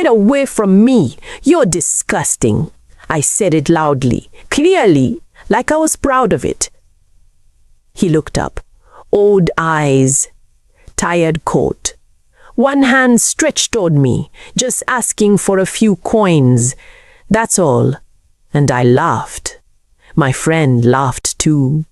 away from me. You're disgusting. I said it loudly, clearly, like I was proud of it. He looked up. Old eyes, tired coat. One hand stretched toward me, just asking for a few coins. That's all. And I laughed. My friend laughed too.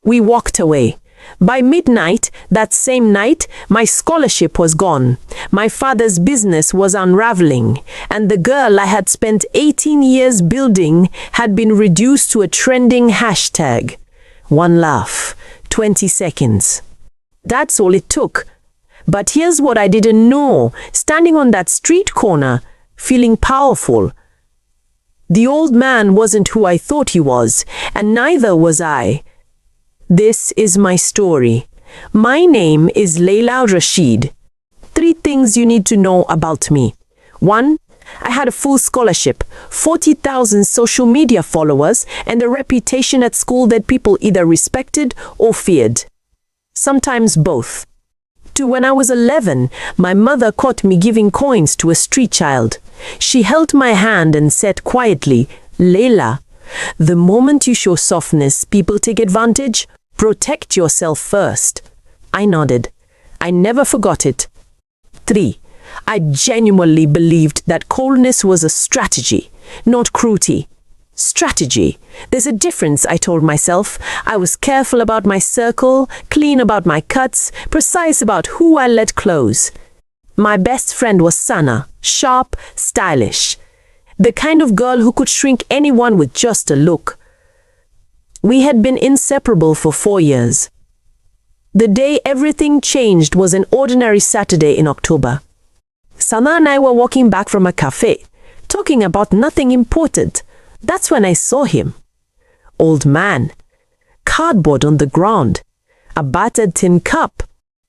We walked away. By midnight, that same night, my scholarship was gone. My father's business was unraveling, and the girl I had spent 18 years building had been reduced to a trending hashtag. One laugh, 20 seconds. That's all it took. But here's what I didn't know. Standing on that street corner, feeling powerful. The old man wasn't who I thought he was, and neither was I. This is my story. My name is Leila Rashid. 3 things you need to know about me. 1. I had a full scholarship, 40,000 social media followers, and a reputation at school that people either respected or feared. Sometimes both. 2. When I was 11, my mother caught me giving coins to a street child. She held my hand and said quietly, "Leila, the moment you show softness, people take advantage. Protect yourself first." I nodded. I never forgot it. 3. I genuinely believed that coldness was a strategy, not cruelty. Strategy. There's a difference, I told myself. I was careful about my circle, clean about my cuts, precise about who I let close. My best friend was Sana, sharp, stylish. The kind of girl who could shrink anyone with just a look. We had been inseparable for 4 years. The day everything changed was an ordinary Saturday in October. Sana and I were walking back from a cafe, talking about nothing important. That's when I saw him. Old man. Cardboard on the ground. A battered tin cup.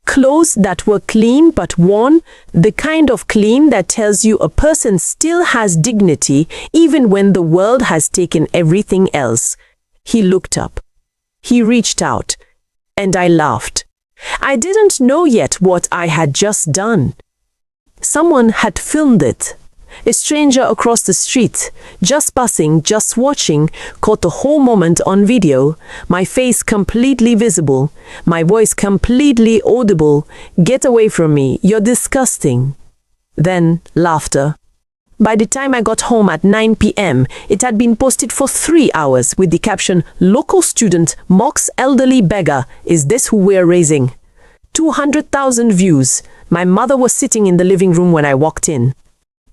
Clothes that were clean but worn, the kind of clean that tells you a person still has dignity even when the world has taken everything else. He looked up. He reached out. And I laughed. I didn't know yet what I had just done. Someone had filmed it. A stranger across the street, just passing, just watching, caught the whole moment on video, my face completely visible, my voice completely audible. "Get away from me, you're disgusting." Then laughter. By the time I got home at 9 p.m., it had been posted for 3 hours with the caption, "Local student mocks elderly beggar. Is this who we're raising?" 200,000 views. My mother was sitting in the living room when I walked in.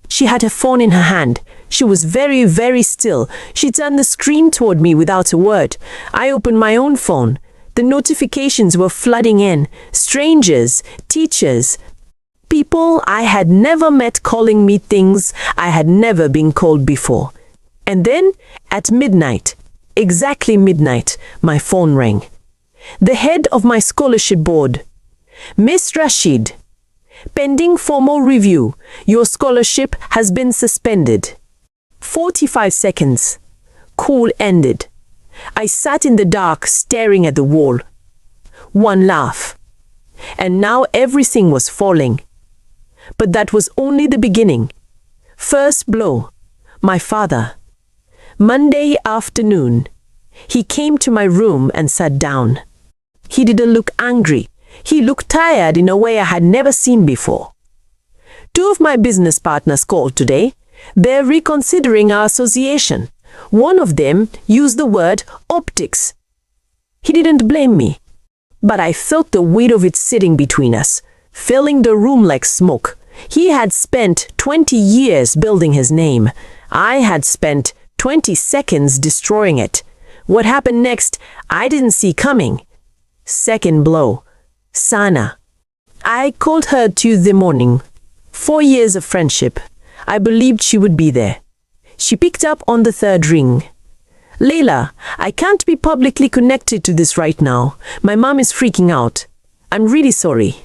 She had her phone in her hand. She was very, very still. She turned the screen toward me without a word. I opened my own phone. The notifications were flooding in. Strangers, teachers, people I had never met calling me things I had never been called before. And then, at midnight, exactly midnight, my phone rang. The head of my scholarship board. "Miss Rashid, pending formal review, your scholarship has been suspended." 45 seconds. Call ended. I sat in the dark, staring at the wall. One laugh. And now everything was falling. But that was only the beginning. First blow. My father. Monday afternoon. He came to my room and sat down. He didn't look angry. He looked tired in a way I had never seen before. 2 of my business partners called today. They're reconsidering our association. One of them used the word optics. He didn't blame me, but I felt the weight of it sitting between us, filling the room like smoke. He had spent 20 years building his name. I had spent 20 seconds destroying it. What happened next, I didn't see coming. Second blow. Sana. I called her Tuesday morning. 4 years of friendship. I believed she would be there. She picked up on the 3rd ring. "Leila, I can't be publicly connected to this right now. My mom is freaking out. I'm really sorry."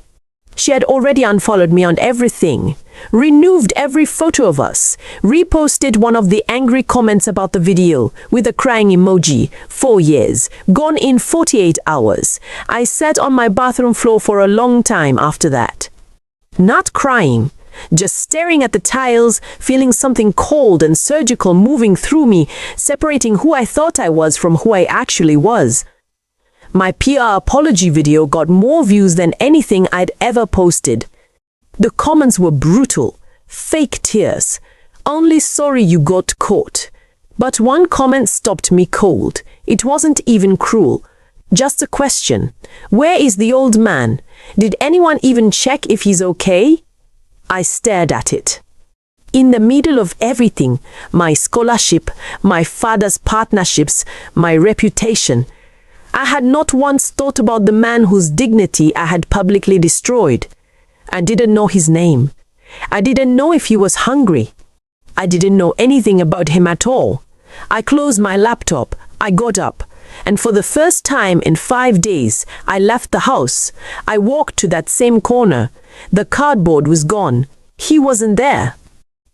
She had already unfollowed me on everything, removed every photo of us, reposted one of the angry comments about the video with a crying emoji. 4 years, gone in 48 hours. I sat on my bathroom floor for a long time after that. Not crying, just staring at the tiles, feeling something cold and surgical moving through me, separating who I thought I was from who I actually was. My PR apology video got more views than anything I'd ever posted. The comments were brutal, fake tears. Only sorry you got caught. But one comment stopped me cold. It wasn't even cruel. Just a question. Where is the old man? Did anyone even check if he's okay? I stared at it. In the middle of everything, my scholarship, my father's partnerships, my reputation, I had not once thought about the man whose dignity I had publicly destroyed. I didn't know his name. I didn't know if he was hungry. I didn't know anything about him at all. I closed my laptop. I got up. And for the first time in 5 days, I left the house. I walked to that same corner. The cardboard was gone. He wasn't there.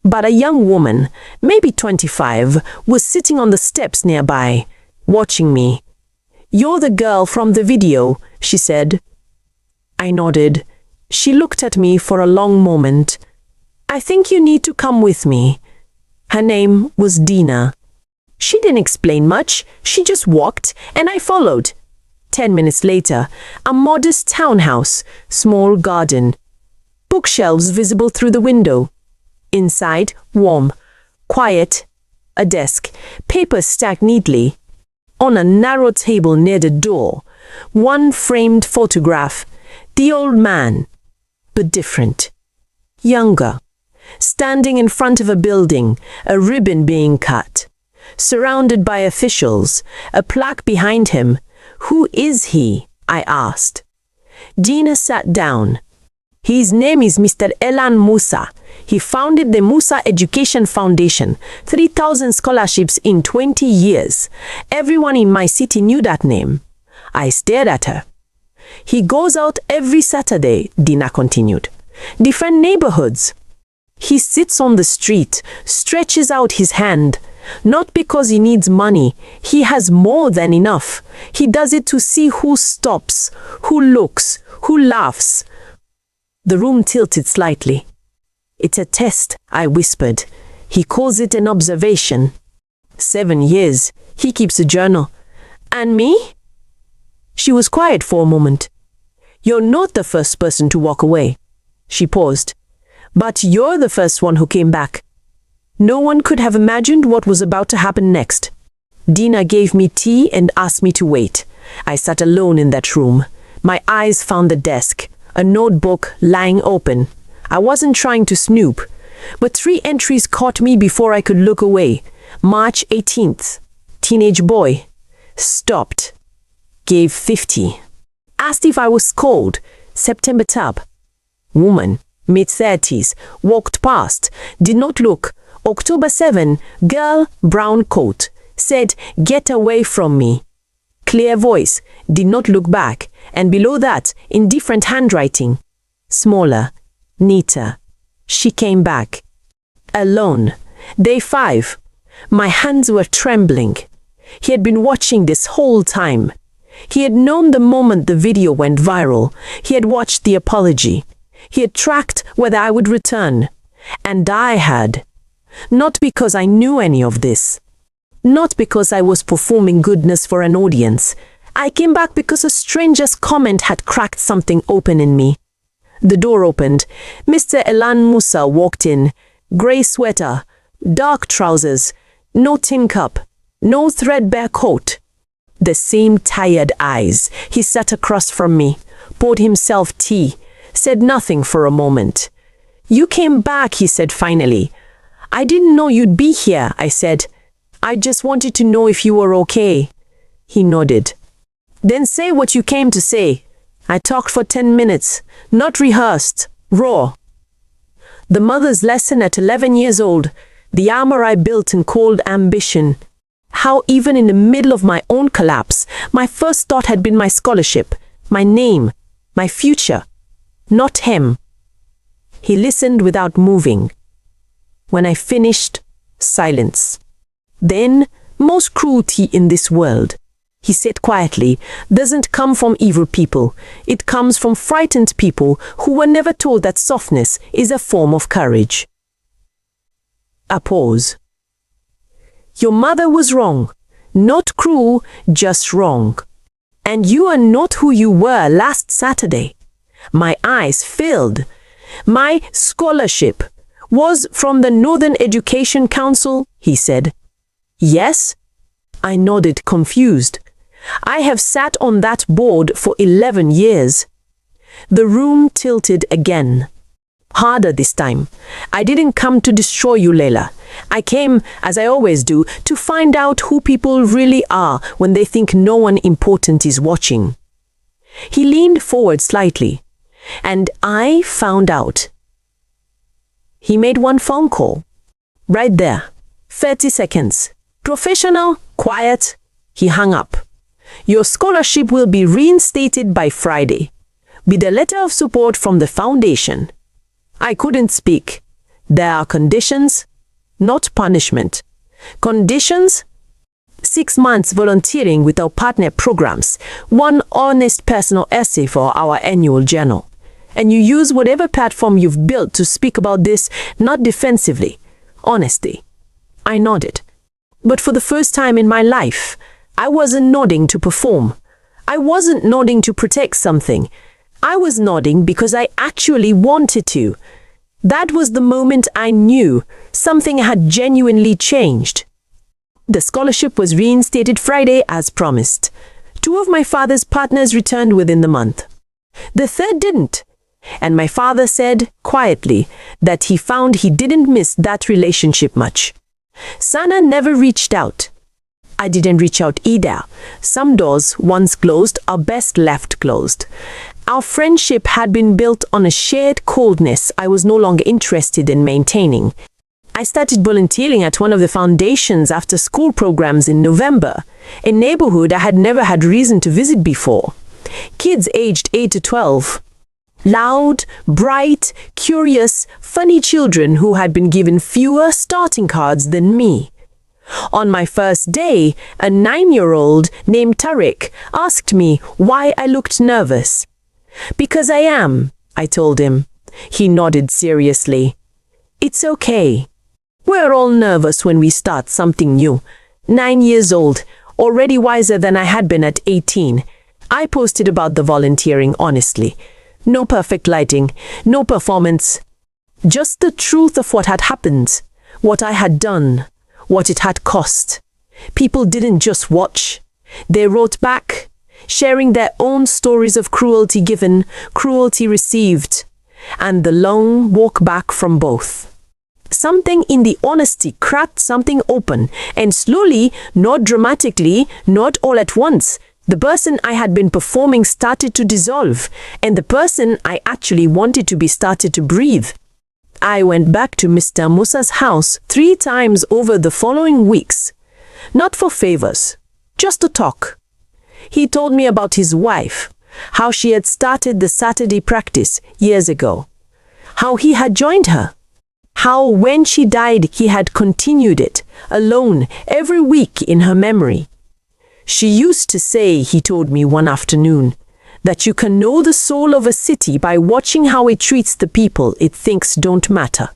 But a young woman, maybe 25, was sitting on the steps nearby, watching me. "You're the girl from the video," she said. I nodded. She looked at me for a long moment. "I think you need to come with me." Her name was Dina. She didn't explain much. She just walked, and I followed. 10 minutes later, a modest townhouse, small garden. Bookshelves visible through the window. Inside, warm, quiet, a desk, papers stacked neatly. On a narrow table near the door, one framed photograph, the old man, but different, younger, standing in front of a building, a ribbon being cut, surrounded by officials, a plaque behind him. "Who is he?" I asked. Dina sat down. "His name is Mr. Elan Musa. He founded the Musa Education Foundation, 3,000 scholarships in 20 years. Everyone in my city knew that name." I stared at her. "He goes out every Saturday," Dina continued. "Different neighborhoods. He sits on the street, stretches out his hand. Not because he needs money. He has more than enough. He does it to see who stops, who looks, who laughs." The room tilted slightly. "It's a test," I whispered. "He calls it an observation. 7 years. He keeps a journal. And me?" She was quiet for a moment. "You're not the first person to walk away." She paused. "But you're the first one who came back. No one could have imagined what was about to happen next." Dina gave me tea and asked me to wait. I sat alone in that room. My eyes found the desk, a notebook lying open. I wasn't trying to snoop, but 3 entries caught me before I could look away. March 18th. Teenage boy. Stopped. Gave 50. Asked if I was cold. September tab. Woman. Mid-30s. Walked past. Did not look. October 7. Girl. Brown coat. Said, "Get away from me." Clear voice. Did not look back. And below that, in different handwriting. Smaller. Neater. She came back. Alone. Day 5. My hands were trembling. He had been watching this whole time. He had known the moment the video went viral. He had watched the apology. He had tracked whether I would return. And I had. Not because I knew any of this. Not because I was performing goodness for an audience. I came back because a stranger's comment had cracked something open in me. The door opened. Mr. Elan Musa walked in. Grey sweater, dark trousers, no tin cup, no threadbare coat. The same tired eyes. He sat across from me, poured himself tea, said nothing for a moment. "You came back," he said finally. "I didn't know you'd be here," I said. "I just wanted to know if you were okay." He nodded. "Then say what you came to say." I talked for 10 minutes, not rehearsed, raw. The mother's lesson at 11 years old, the armor I built and called ambition. How even in the middle of my own collapse, my first thought had been my scholarship, my name, my future, not him. He listened without moving. When I finished, silence. Then, most cruelty in this world. he said quietly, doesn't come from evil people. It comes from frightened people who were never told that softness is a form of courage. A pause. Your mother was wrong. Not cruel, just wrong. And you are not who you were last Saturday. My eyes filled. My scholarship was from the Northern Education Council, he said. Yes? I nodded, confused. I have sat on that board for 11 years. The room tilted again. Harder this time. I didn't come to destroy you, Layla. I came, as I always do, to find out who people really are when they think no one important is watching. He leaned forward slightly, and I found out. He made one phone call. Right there. 30 seconds. Professional, quiet. He hung up. Your scholarship will be reinstated by Friday, with a letter of support from the foundation. I couldn't speak. There are conditions, not punishment. Conditions? 6 months volunteering with our partner programs, 1 honest personal essay for our annual journal. And you use whatever platform you've built to speak about this, not defensively, honestly. I nodded. But for the first time in my life, I wasn't nodding to perform. I wasn't nodding to protect something. I was nodding because I actually wanted to. That was the moment I knew something had genuinely changed. The scholarship was reinstated Friday as promised. 2 of my father's partners returned within the month. The third didn't. And my father said, quietly, that he found he didn't miss that relationship much. Sana never reached out. I didn't reach out either. Some doors, once closed, are best left closed. Our friendship had been built on a shared coldness I was no longer interested in maintaining. I started volunteering at one of the foundation's after-school programs in November, a neighborhood I had never had reason to visit before. Kids aged 8 to 12. Loud, bright, curious, funny children who had been given fewer starting cards than me. On my first day, a 9-year-old named Tariq asked me why I looked nervous. Because I am, I told him. He nodded seriously. It's okay. We're all nervous when we start something new. 9 years old, already wiser than I had been at 18. I posted about the volunteering honestly. No perfect lighting, no performance. Just the truth of what had happened, what I had done, what it had cost. People didn't just watch. They wrote back, sharing their own stories of cruelty given, cruelty received, and the long walk back from both. Something in the honesty cracked something open, and slowly, not dramatically, not all at once, the person I had been performing started to dissolve, and the person I actually wanted to be started to breathe. I went back to Mr. Musa's house 3 times over the following weeks. Not for favors, just to talk. He told me about his wife, how she had started the Saturday practice years ago, how he had joined her, how when she died he had continued it, alone, every week in her memory. She used to say, he told me one afternoon, that you can know the soul of a city by watching how it treats the people it thinks don't matter.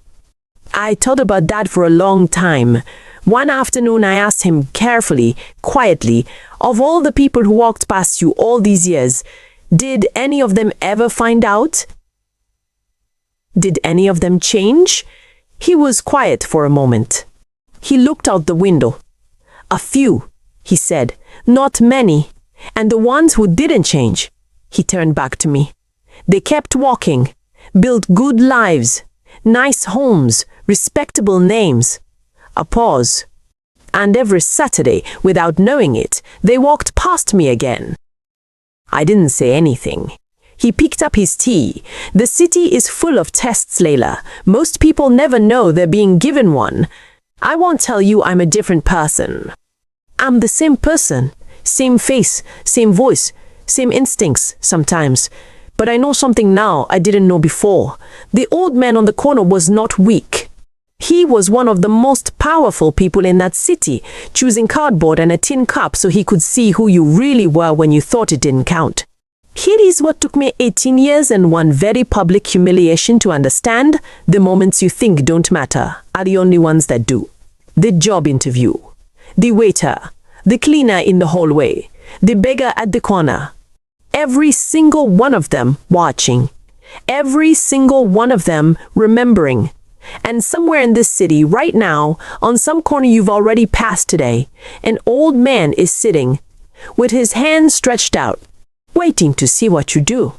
I thought about that for a long time. One afternoon I asked him carefully, quietly, of all the people who walked past you all these years, did any of them ever find out? Did any of them change? He was quiet for a moment. He looked out the window. A few, he said, not many. And the ones who didn't change, he turned back to me. They kept walking, built good lives, nice homes, respectable names. A pause. And every Saturday, without knowing it, they walked past me again. I didn't say anything. He picked up his tea. The city is full of tests, Layla. Most people never know they're being given one. I won't tell you I'm a different person. I'm the same person. Same face, same voice, same instincts sometimes. But I know something now I didn't know before. The old man on the corner was not weak. He was one of the most powerful people in that city, choosing cardboard and a tin cup so he could see who you really were when you thought it didn't count. Here is what took me 18 years and one very public humiliation to understand: the moments you think don't matter are the only ones that do. The job interview, the waiter, the cleaner in the hallway, the beggar at the corner. Every single one of them watching. Every single one of them remembering. And somewhere in this city right now, on some corner you've already passed today, an old man is sitting with his hands stretched out, waiting to see what you do.